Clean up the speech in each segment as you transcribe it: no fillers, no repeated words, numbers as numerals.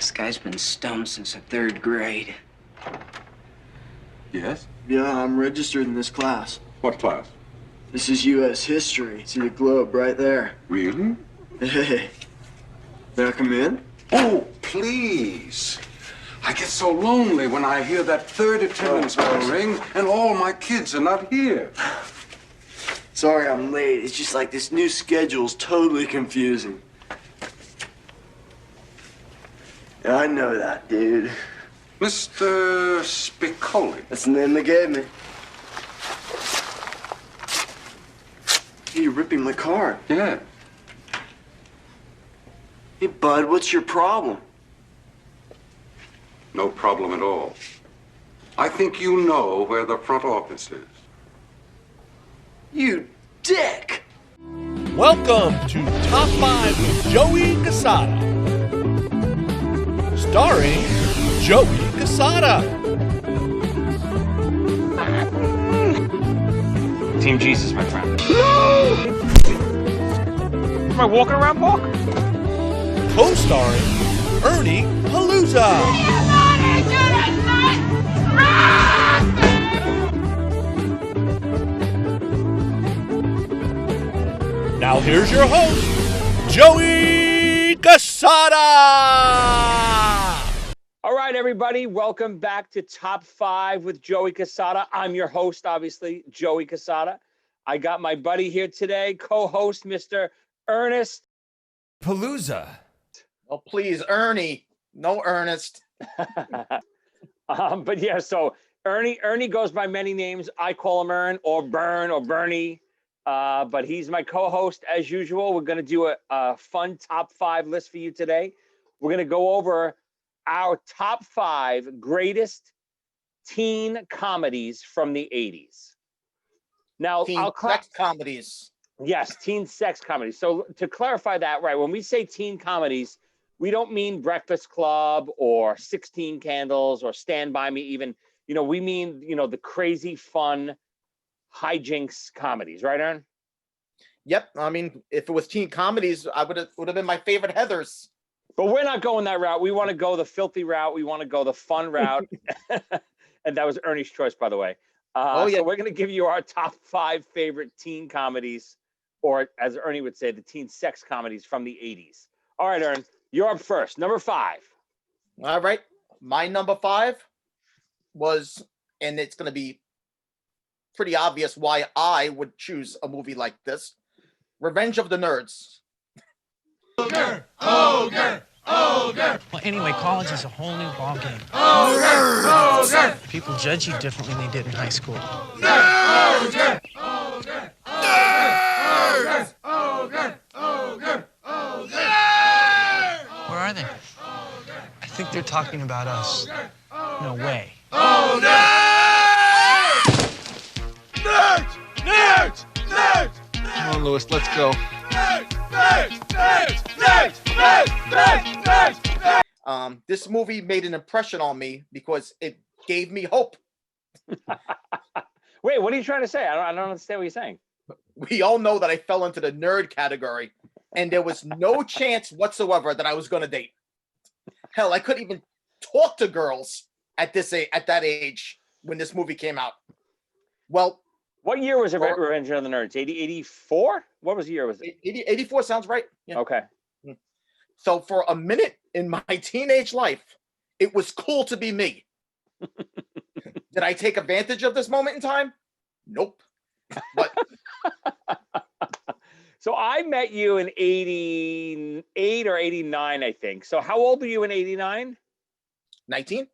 This guy's been stoned since the 3rd grade. Yes? Yeah, I'm registered in this class. What class? This is U.S. history. See the globe right there. Really? Hey, may I come in? Oh, please. I get so lonely when I hear that 3rd attendance bell ring and all my kids are not here. Sorry I'm late. It's just like this new schedule's totally confusing. Yeah, I know that, dude. Mr. Spicoli. That's the name they gave me. Hey, you're ripping my car. Yeah. Hey, bud, what's your problem? No problem at all. I think you know where the front office is. You dick! Welcome to Top 5 with Joey Cassata. Starring Joey Cassata. Team Jesus, my friend. No! Am I walking around book? Co-starring Ernie Palooza. Now here's your host, Joey Cassata. All right, everybody, welcome back to Top 5 with Joey Cassata. I'm your host, obviously, Joey Cassata. I got my buddy here today, co-host, Mr. Ernest Palooza. Oh, please, Ernie. No Ernest. But yeah, so Ernie goes by many names. I call him Ern or Bern or Bernie. But he's my co-host as usual. We're going to do a fun top 5 list for you today. We're going to go over our top 5 greatest teen comedies from the 80s. Now, Teen sex comedies. Yes, teen sex comedies. So to clarify that, right, when we say teen comedies, we don't mean Breakfast Club or 16 Candles or Stand By Me even. You know, we mean, the crazy fun hijinks comedies, right, Ern? Yep. I mean, if it was teen comedies, I would have been my favorite Heathers. But we're not going that route. We want to go the filthy route. We want to go the fun route. And that was Ernie's choice, by the way. Oh, yeah. So we're going to give you our top 5 favorite teen comedies, or as Ernie would say, the teen sex comedies from the 80s. All right, Ern, you're up first. Number 5. All right. My number 5 was, and it's going to be pretty obvious why I would choose a movie like this, Revenge of the Nerds. Ogre! Ogre! Ogre! Well, anyway, college is a whole new ballgame. Ogre! Ogre! People judge you differently than they did in high school. Ogre! Ogre! Ogre! Ogre! Ogre! Ogre! Where are they? I think they're talking about us. No way. Nerds! Nerds! Nerds! Come on, Lewis, let's go. Nerds! Nerds! Nerds! Nerds! Nerds! Nerds! Nerds! Nerds! This movie made an impression on me because it gave me hope. Wait, what are you trying to say? I don't understand what you're saying. We all know that I fell into the nerd category, and there was no chance whatsoever that I was going to date. Hell, I couldn't even talk to girls at that age when this movie came out. Well, what year was Revenge of the Nerds? 84? What was the year? Was it 84 sounds right. Yeah. Okay. So for a minute in my teenage life, it was cool to be me. Did I take advantage of this moment in time? Nope. But so I met you in 88 or 89, I think. So how old were you in 89? 19.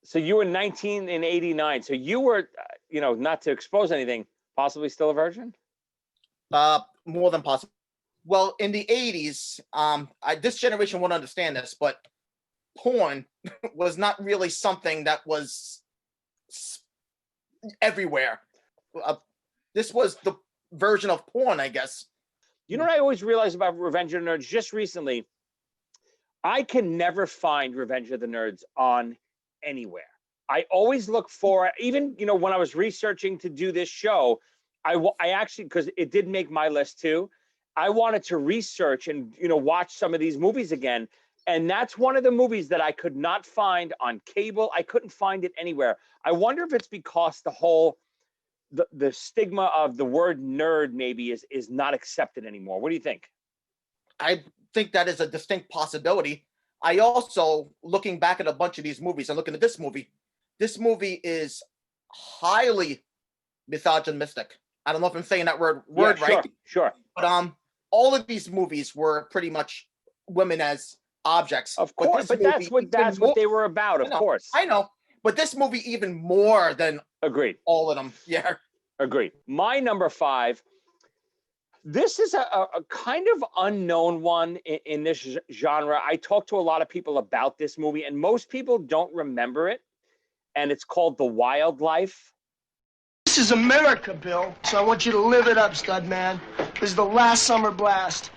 So you were 19 in 89. So you were, not to expose anything, possibly still a virgin? More than possible. Well, in the 80s, this generation won't understand this, but porn was not really something that was everywhere. This was the version of porn, I guess. You know what I always realized about Revenge of the Nerds just recently? I can never find Revenge of the Nerds on anywhere. I always look for, even, when I was researching to do this show, I actually, because it did make my list too, I wanted to research and, watch some of these movies again. And that's one of the movies that I could not find on cable. I couldn't find it anywhere. I wonder if it's because the stigma of the word nerd maybe is not accepted anymore. What do you think? I think that is a distinct possibility. I also, looking back at a bunch of these movies and looking at this movie is highly misogynistic. I don't know if I'm saying that word right. Sure. But all of these movies were pretty much women as objects. Of course, but that's what they were about, of course. I know. But this movie even more than agreed. All of them. Yeah. Agreed. My number 5. This is a kind of unknown one in this genre. I talked to a lot of people about this movie, and most people don't remember it. And it's called The Wildlife. This is America, Bill. So I want you to live it up, stud man. This is the last summer blast.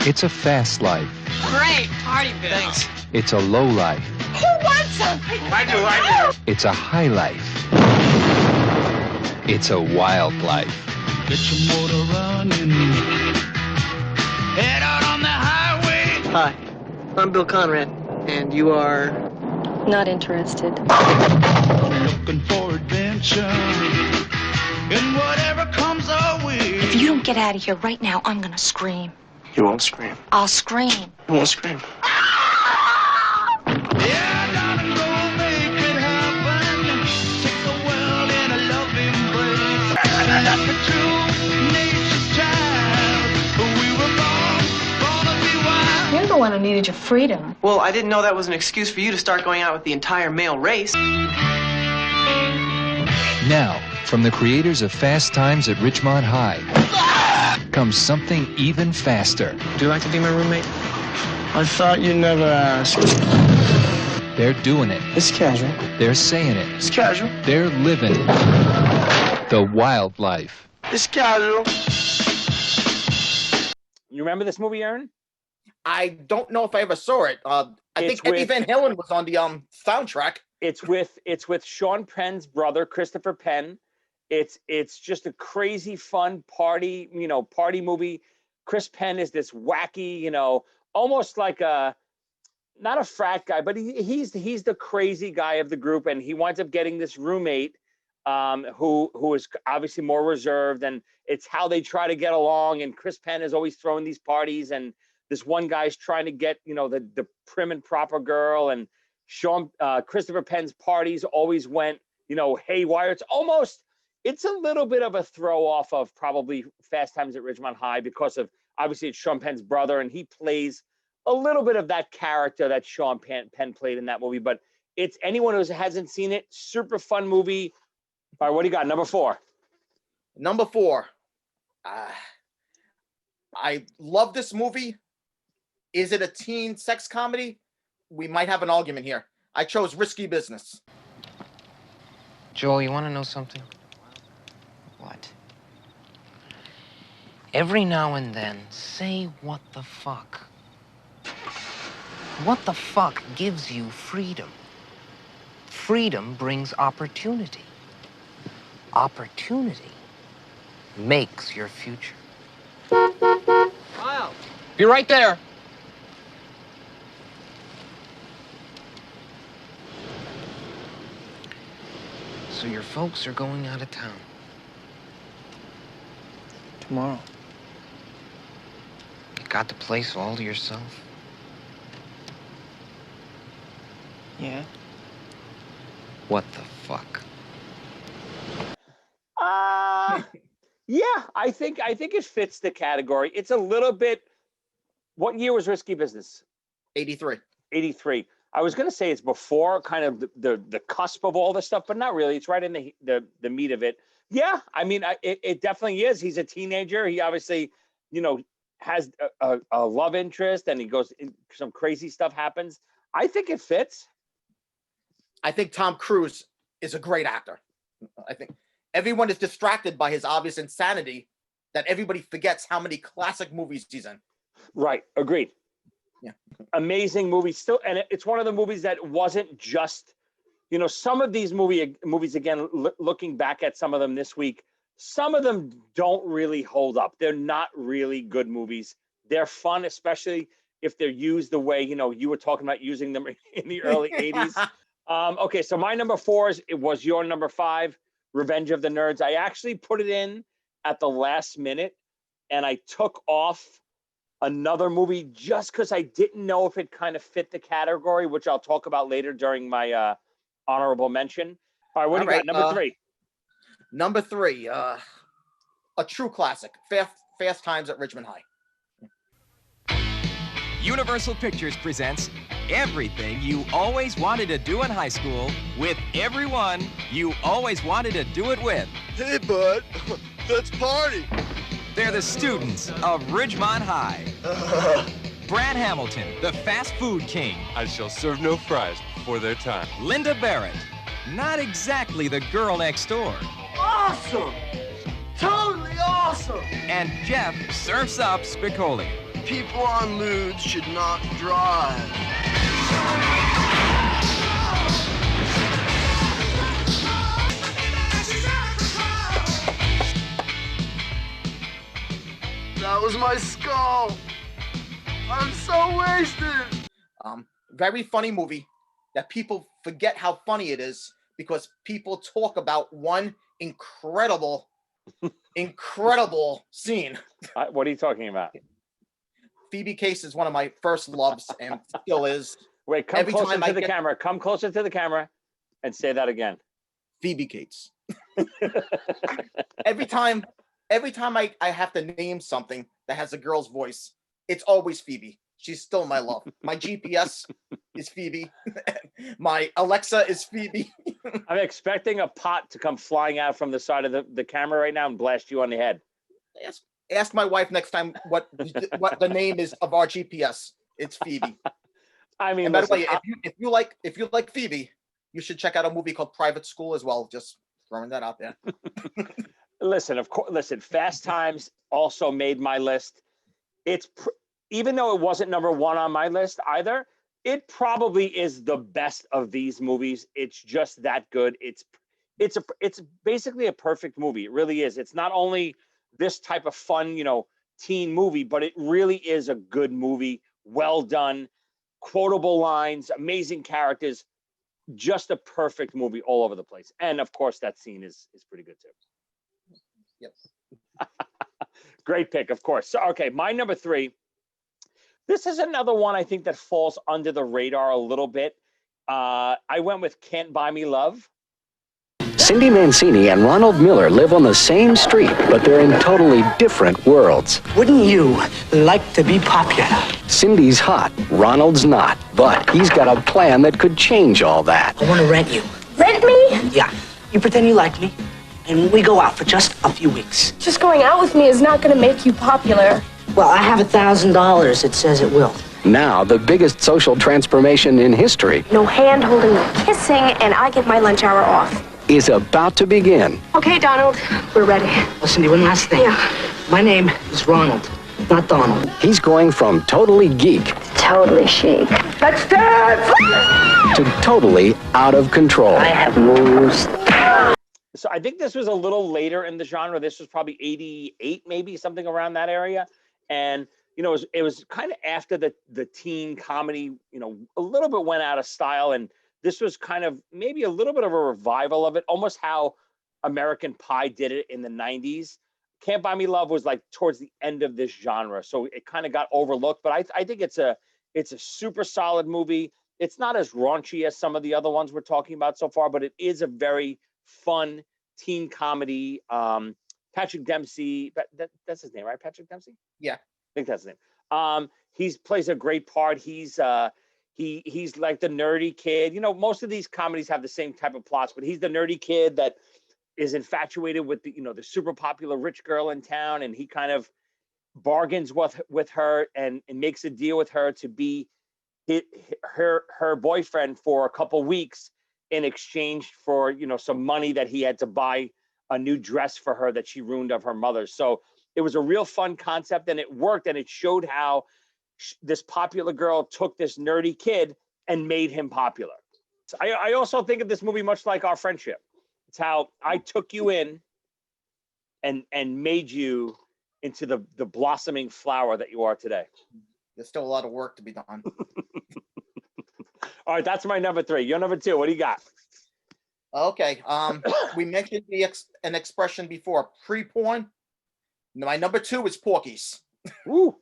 It's a fast life. Great party, Bill. Thanks. It's a low life. Who wants something? I do. It's a high life. It's a wild life. Get your motor running. Head out on the highway. Hi, I'm Bill Conrad, and you are... Not interested. Looking for adventure. And whatever comes our way. If you don't get out of here right now, I'm gonna scream. You won't scream. I'll scream. You won't scream. Yeah, darling, go make it happen. Take the world in a loving embrace. Like a true nature's child. We were born to be wild. You're the one who needed your freedom. Well, I didn't know that was an excuse for you to start going out with the entire male race. Now, from the creators of Fast Times at Ridgemont High, comes something even faster. Would you like to be my roommate? I thought you never asked. They're doing it. It's casual. They're saying it. It's casual. They're living the wild life. It's casual. You remember this movie, Aaron? I don't know if I ever saw it. I think Eddie Van Halen was on the soundtrack. It's with Sean Penn's brother, Christopher Penn. It's just a crazy fun party movie. Chris Penn is this wacky, almost like not a frat guy, but he's the crazy guy of the group, and he winds up getting this roommate who is obviously more reserved, and it's how they try to get along. And Chris Penn is always throwing these parties, and this one guy's trying to get the prim and proper girl, and Christopher Penn's parties always went haywire. It's a little bit of a throw off of probably Fast Times at Ridgemont High, because of obviously it's Sean Penn's brother, and he plays a little bit of that character that Sean Penn played in that movie. But it's anyone who hasn't seen it, super fun movie. All right, what do you got? Number 4. Number 4. I love this movie. Is it a teen sex comedy? We might have an argument here. I chose Risky Business. Joel, you want to know something? What? Every now and then, say what the fuck. What the fuck gives you freedom? Freedom brings opportunity. Opportunity makes your future. Kyle. Be right there. So your folks are going out of town. Tomorrow. You got the place all to yourself? Yeah. What the fuck? Yeah, I think it fits the category. It's a little bit. What year was Risky Business? 83. 83. I was going to say it's before kind of the cusp of all this stuff, but not really. It's right in the meat of it. Yeah, I mean, it definitely is. He's a teenager. He obviously, has a love interest, and he goes, some crazy stuff happens. I think it fits. I think Tom Cruise is a great actor. I think everyone is distracted by his obvious insanity that everybody forgets how many classic movies he's in. Right. Agreed. Yeah. Amazing movie still. And it's one of the movies that wasn't just, some of these movies, again, looking back at some of them this week, some of them don't really hold up. They're not really good movies. They're fun, especially if they're used the way, you know, you were talking about using them in the early 80s. Okay, so my number 4 it was your number 5, Revenge of the Nerds. I actually put it in at the last minute, and I took off another movie just because I didn't know if it kind of fit the category, which I'll talk about later during my honorable mention. All right, what do you got? Number 3. Number 3, a true classic, Fast Times at Ridgemont High. Universal Pictures presents everything you always wanted to do in high school with everyone you always wanted to do it with. Hey, bud, let's party. They're the students of Ridgemont High. Brad Hamilton, the fast food king. I shall serve no fries before their time. Linda Barrett, not exactly the girl next door. Awesome! Totally awesome! And Jeff surfs up Spicoli. People on lewds should not drive. That was my skull. I'm so wasted. Very funny movie that people forget how funny it is because people talk about one incredible scene. What are you talking about? Phoebe Case is one of my first loves and still is. Wait, come closer to the camera. Come closer to the camera and say that again. Phoebe Cates. Every time I have to name something that has a girl's voice, it's always Phoebe. She's still my love. My GPS is Phoebe. My Alexa is Phoebe. I'm expecting a pot to come flying out from the side of the camera right now and blast you on the head. Ask my wife next time what the name is of our GPS. It's Phoebe. I mean, and by the way, if you like Phoebe, you should check out a movie called Private School as well. Just throwing that out there. Listen, Fast Times also made my list. Even though it wasn't number 1 on my list either, it probably is the best of these movies. It's just that good. It's basically a perfect movie. It really is. It's not only this type of fun, you know, teen movie, but it really is a good movie. Well done, quotable lines, amazing characters, just a perfect movie all over the place. And of course, that scene is pretty good too. Yep. Great pick, of course. So, okay, my number 3. This is another one I think that falls under the radar a little bit. I went with Can't Buy Me Love. Cindy Mancini and Ronald Miller live on the same street, but they're in totally different worlds. Wouldn't you like to be popular? Cindy's hot, Ronald's not, but he's got a plan that could change all that. I want to rent you. Rent me? Yeah. You pretend you like me, and we go out for just a few weeks. Just going out with me is not going to make you popular. Well, I have $1,000. It says it will. Now, the biggest social transformation in history No hand-holding, no kissing, and I get my lunch hour off. is about to begin. Okay, Donald, we're ready. Well, Cindy, one last thing. Yeah. My name is Ronald, not Donald. He's going from totally geek Totally chic. Let's dance! to totally out of control. I have moves. So I think this was a little later in the genre. This was probably 88, maybe something around that area. And, you know, it was kind of after the teen comedy, you know, a little bit went out of style. And this was kind of maybe a little bit of a revival of it, almost how American Pie did it in the 90s. Can't Buy Me Love was like towards the end of this genre. So it kind of got overlooked, but I think it's a super solid movie. It's not as raunchy as some of the other ones we're talking about so far, but it is a very fun teen comedy. Patrick Dempsey, that's his name, right? Patrick Dempsey? Yeah. I think that's his name. He plays a great part. He's like the nerdy kid. You know, most of these comedies have the same type of plots, but he's the nerdy kid that is infatuated with the super popular rich girl in town, and he kind of bargains with her and makes a deal with her to be her boyfriend for a couple weeks in exchange for, you know, some money that he had to buy a new dress for her that she ruined of her mother's. So it was a real fun concept, and it worked, and it showed how this popular girl took this nerdy kid and made him popular. So I also think of this movie much like our friendship. It's how I took you in and made you into the blossoming flower that you are today. There's still a lot of work to be done. All right, that's my number 3. Your number 2. What do you got? Okay. We mentioned an expression before, pre-porn. My number 2 is Porky's. Woo.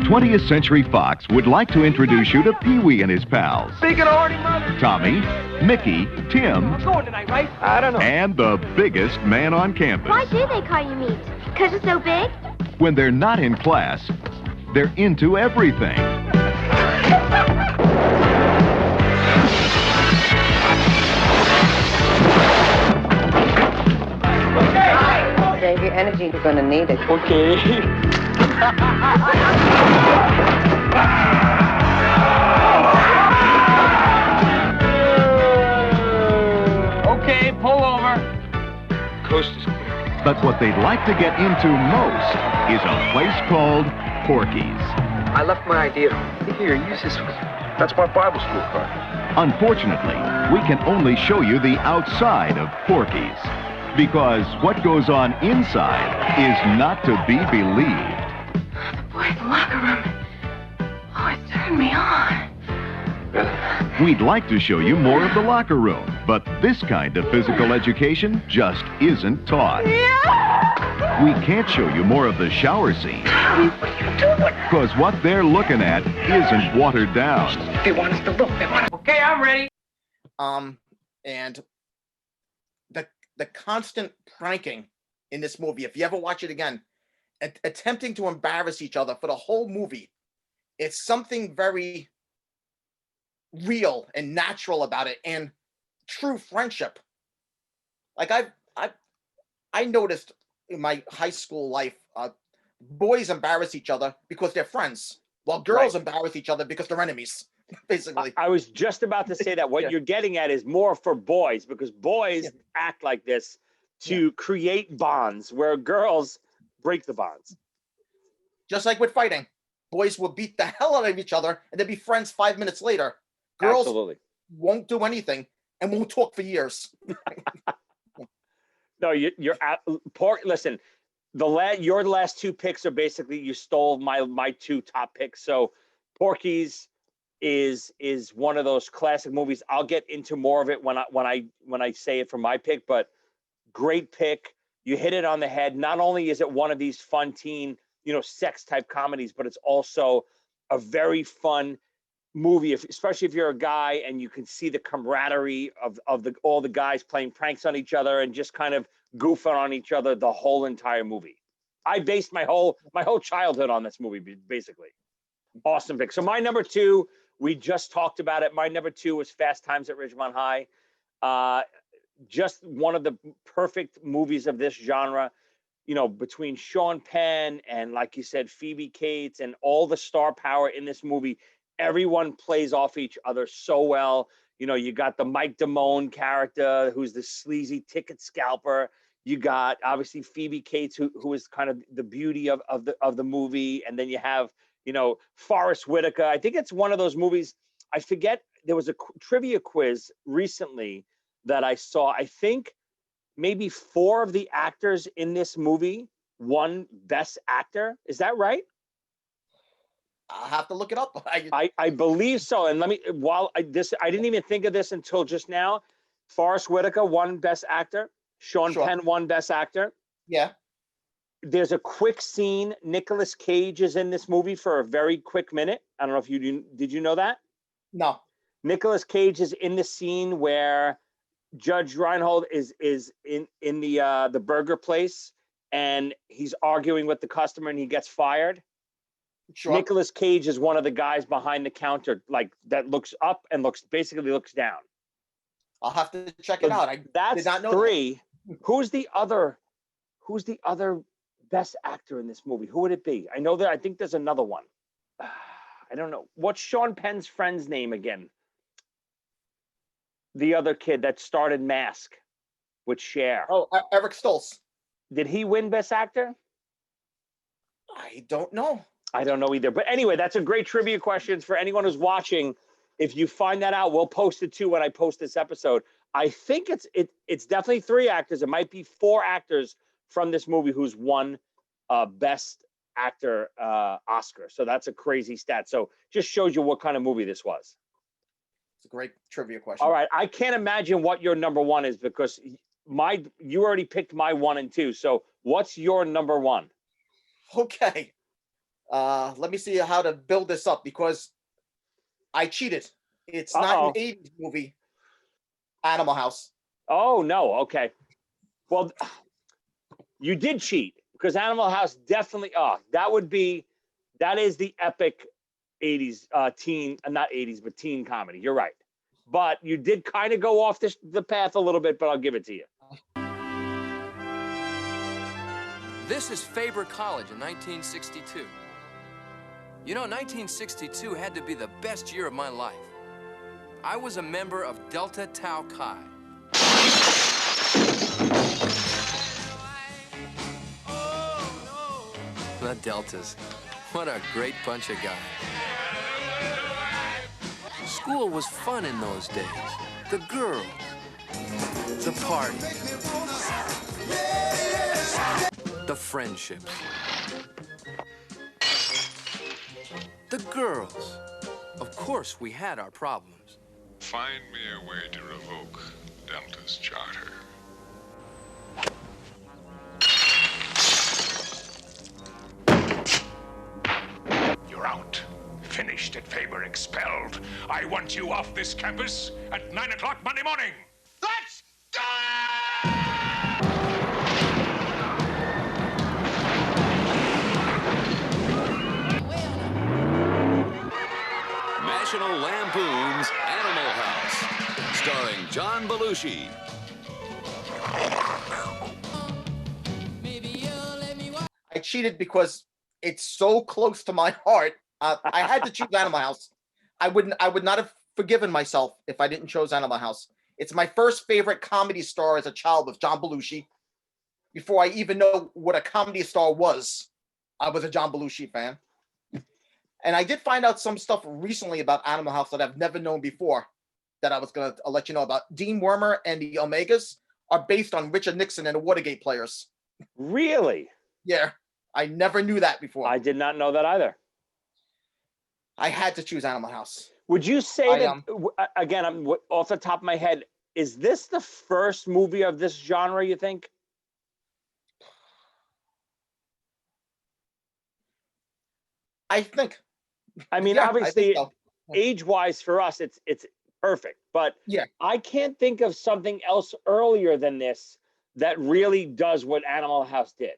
20th Century Fox would like to introduce you to Pee-wee and his pals. Speaking of Ernie, mother. Tommy, Mickey, Tim, I'm going tonight, right? I don't know. and the biggest man on campus. Why do they call you meat? Because it's so big? When they're not in class, they're into everything. Save your energy, you're gonna need it. Okay. Okay, pull over. Coast is clear. But what they'd like to get into most is a place called Porky's. I left my ID at home. Here, use this one. That's my Bible school card. Unfortunately, we can only show you the outside of Porky's, because what goes on inside is not to be believed. Boy, the locker room. Oh, it turned me on. We'd like to show you more of the locker room, but this kind of physical education just isn't taught. We can't show you more of the shower scene, because what they're looking at isn't watered down. They want us to look. They want us. Okay, I'm ready. And the constant pranking in this movie, if you ever watch it again, attempting to embarrass each other for the whole movie, it's something very real and natural about it, and true friendship. Like I noticed in my high school life, boys embarrass each other because they're friends, while girls embarrass each other because they're enemies. Basically, I was just about to say that. What you're getting at is more for boys, because boys act like this to create bonds, where girls break the bonds. Just like with fighting, boys will beat the hell out of each other and they'll be friends 5 minutes later. Girls won't do anything and won't talk for years. No, you're at listen, your last 2 picks are basically, you stole my 2 top picks. So Porky's is one of those classic movies. I'll get into more of it when I say it for my pick, but great pick. You hit it on the head. Not only is it one of these fun teen, sex type comedies, but it's also a very fun movie, especially if you're a guy and you can see the camaraderie of all the guys playing pranks on each other and just kind of goofing on each other the whole entire movie. I based my whole childhood on this movie, basically. Awesome pick. So my number 2, we just talked about it. My number 2 was Fast Times at Ridgemont High. Just one of the perfect movies of this genre, between Sean Penn and, like you said, Phoebe Cates and all the star power in this movie. Everyone plays off each other so well. You got the Mike Damone character, who's the sleazy ticket scalper. You got obviously Phoebe Cates, who is kind of the beauty of the movie, and then you have Forrest Whitaker. I think it's one of those movies. I forget, there was a trivia quiz recently that I saw. I think maybe 4 of the actors in this movie won Best Actor. Is that right? I'll have to look it up. I believe so. And I didn't even think of this until just now. Forrest Whitaker won Best Actor. Sean Penn won Best Actor. Yeah. There's a quick scene. Nicolas Cage is in this movie for a very quick minute. I don't know if did you know that? No. Nicolas Cage is in the scene where Judge Reinhold is in the burger place, and he's arguing with the customer and he gets fired. Sure. Nicolas Cage is one of the guys behind the counter, like that looks up and looks down. I'll have to check it out. I did not know 3. That. Who's the other Best Actor in this movie? Who would it be? I think there's another one. I don't know. What's Sean Penn's friend's name again? The other kid that started Mask with Cher. Oh, Eric Stoltz. Did he win Best Actor? I don't know. I don't know either. But anyway, that's a great trivia question for anyone who's watching. If you find that out, we'll post it too when I post this episode. I think it's definitely 3 actors. It might be 4 actors from this movie who's won Best Actor Oscar. So that's a crazy stat. So just shows you what kind of movie this was. It's a great trivia question. All right, I can't imagine what your number 1 is because you already picked my 1 and 2. So what's your number 1? Okay. Let me see how to build this up because I cheated. It's not an 80s movie. Animal House. Oh, no. Okay. Well, you did cheat because Animal House definitely, that is the epic 80s not 80s, but teen comedy. You're right. But you did kind of go off the path a little bit, but I'll give it to you. This is Faber College in 1962. You know, 1962 had to be the best year of my life. I was a member of Delta Tau Chi. The Deltas. What a great bunch of guys. School was fun in those days. The girls. The party. The friendships. The girls. Of course, we had our problems. Find me a way to revoke Delta's charter. You're out. Finished at Faber, expelled. I want you off this campus at 9 o'clock Monday morning. Let's go! National Lampoon's Animal House, starring John Belushi. I cheated because it's so close to my heart. I had to choose Animal House. I would not have forgiven myself if I didn't choose Animal House. It's my first favorite comedy star as a child with John Belushi. Before I even know what a comedy star was, I was a John Belushi fan. And I did find out some stuff recently about Animal House that I've never known before that I'll let you know about. Dean Wormer and the Omegas are based on Richard Nixon and the Watergate players. Really? Yeah. I never knew that before. I did not know that either. I had to choose Animal House. Would you say that, again, I'm off the top of my head, is this the first movie of this genre, you think? I think. I mean, Yeah, obviously, so. age-wise for us, it's perfect. But yeah, I can't think of something else earlier than this that really does what Animal House did.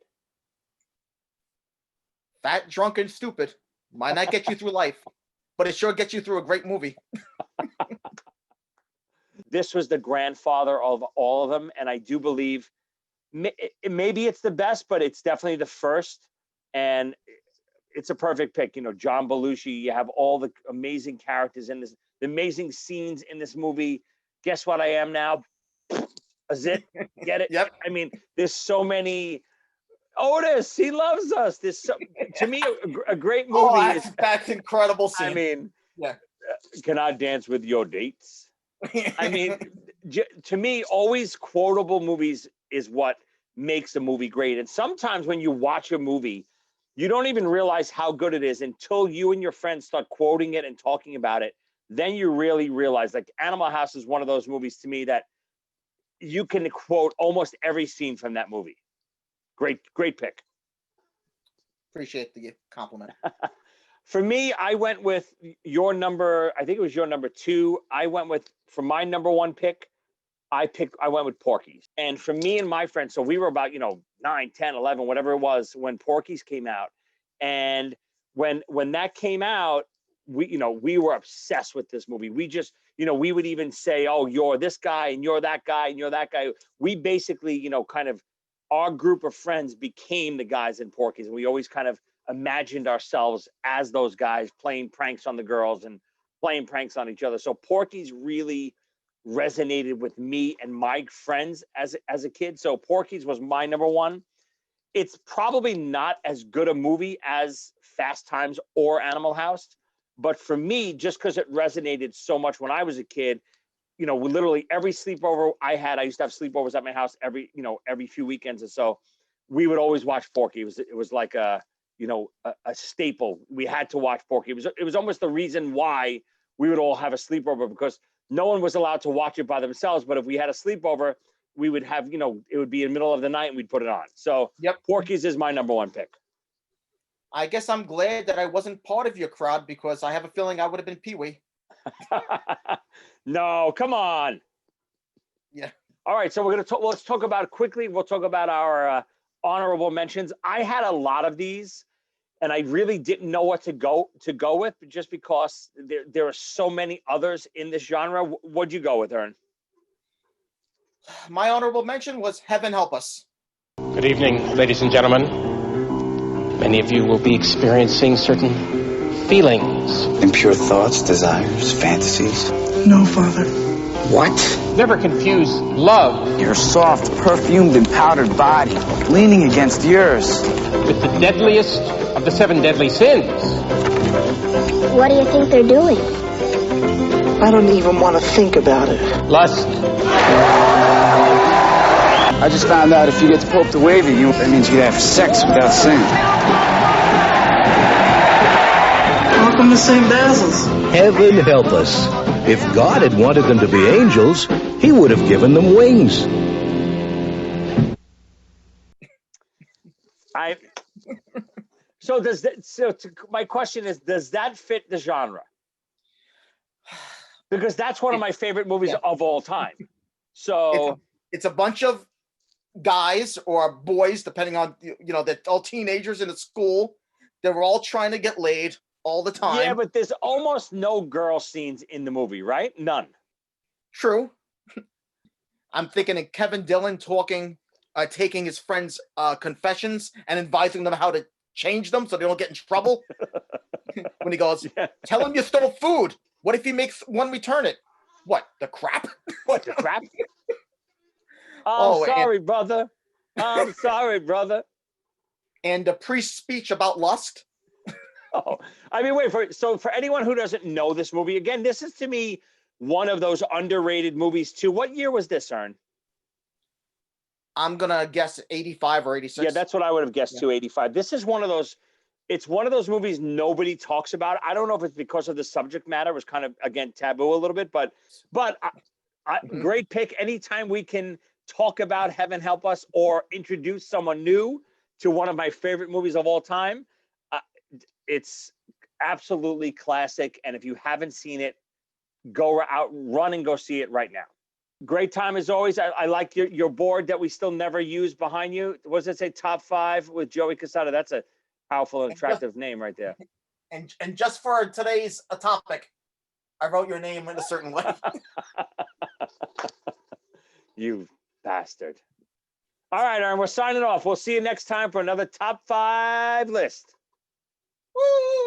Fat, drunk, and stupid. Might not get you through life, but it sure gets you through a great movie. This was the grandfather of all of them, and I do believe maybe it's the best, but it's definitely the first, and it's a perfect pick. You know, John Belushi, you have all the amazing characters in this, the amazing scenes in this movie. Guess what I am now? A zit. Get it? Yep. I mean, there's so many. Otis, he loves us. This to me a great movie. Oh, that's incredible scene. I mean, yeah. Can I dance with your dates? I mean, to me, always quotable movies is what makes a movie great. And sometimes when you watch a movie, you don't even realize how good it is until you and your friends start quoting it and talking about it. Then you really realize, like, Animal House is one of those movies to me that you can quote almost every scene from that movie. Great pick. Appreciate the compliment. For me, I went with your number, I think it was your number 2. I went with, for my number 1 pick, I went with Porky's. And for me and my friends, so we were about, 9, 10, 11, whatever it was when Porky's came out. And when that came out, we were obsessed with this movie. We just, we would even say, oh, you're this guy and you're that guy and you're that guy. We basically, kind of, our group of friends became the guys in Porky's. And we always kind of imagined ourselves as those guys playing pranks on the girls and playing pranks on each other. So Porky's really resonated with me and my friends as a kid. So Porky's was my number 1. It's probably not as good a movie as Fast Times or Animal House, but for me, just because it resonated so much when I was a kid, literally every sleepover I had, I used to have sleepovers at my house every few weekends, and so we would always watch Porky. It was like a staple. We had to watch Porky. It was almost the reason why we would all have a sleepover, because no one was allowed to watch it by themselves. But if we had a sleepover, we would have, it would be in the middle of the night and we'd put it on. So Yep. Porky's is my number one pick. I guess I'm glad that I wasn't part of your crowd, because I have a feeling I would have been Pee-wee. No, come on. Yeah. All right, so let's talk about quickly. We'll talk about our honorable mentions. I had a lot of these, and I really didn't know what to go with, just because there are so many others in this genre. What'd you go with, Ern? My honorable mention was Heaven Help Us. Good evening, ladies and gentlemen. Many of you will be experiencing certain feelings. Impure thoughts, desires, fantasies. No, Father. What? Never confuse love Your soft, perfumed, and powdered body leaning against yours. with the deadliest of the 7 deadly sins. What do you think they're doing? I don't even want to think about it. Lust. I just found out if you get the Pope to wave at you, that means you have sex without sin. Welcome to St. Basil's. Heaven help us. If God had wanted them to be angels, he would have given them wings. My question is, does that fit the genre? Because that's one of my favorite movies of all time. So it's a bunch of guys or boys, depending on, they're all teenagers in a school. They're all trying to get laid all the time. Yeah, but there's almost no girl scenes in the movie, right? None. True. I'm thinking of Kevin Dillon taking his friends' confessions and advising them how to change them so they don't get in trouble. When he goes, tell him you stole food. What if he makes one return it? What, the crap? What, the crap? Sorry, brother. I'm sorry, brother. And the priest's speech about lust. Oh, I mean, for anyone who doesn't know this movie, again, this is to me one of those underrated movies too. What year was this, Ern? I'm gonna guess 85 or 86. Yeah, that's what I would have guessed too, 85. This is one of those. It's one of those movies nobody talks about. I don't know if it's because of the subject matter. It was kind of, again, taboo a little bit, but great pick. Anytime we can talk about Heaven Help Us or introduce someone new to one of my favorite movies of all time, it's absolutely classic. And if you haven't seen it, run and go see it right now. Great time as always. I like your board that we still never use behind you. What does it say? Top 5 with Joey Cassata. That's a powerful and attractive name right there. And just for today's topic, I wrote your name in a certain way. You bastard. All right, Aaron, we're signing off. We'll see you next time for another top 5 list. Woo!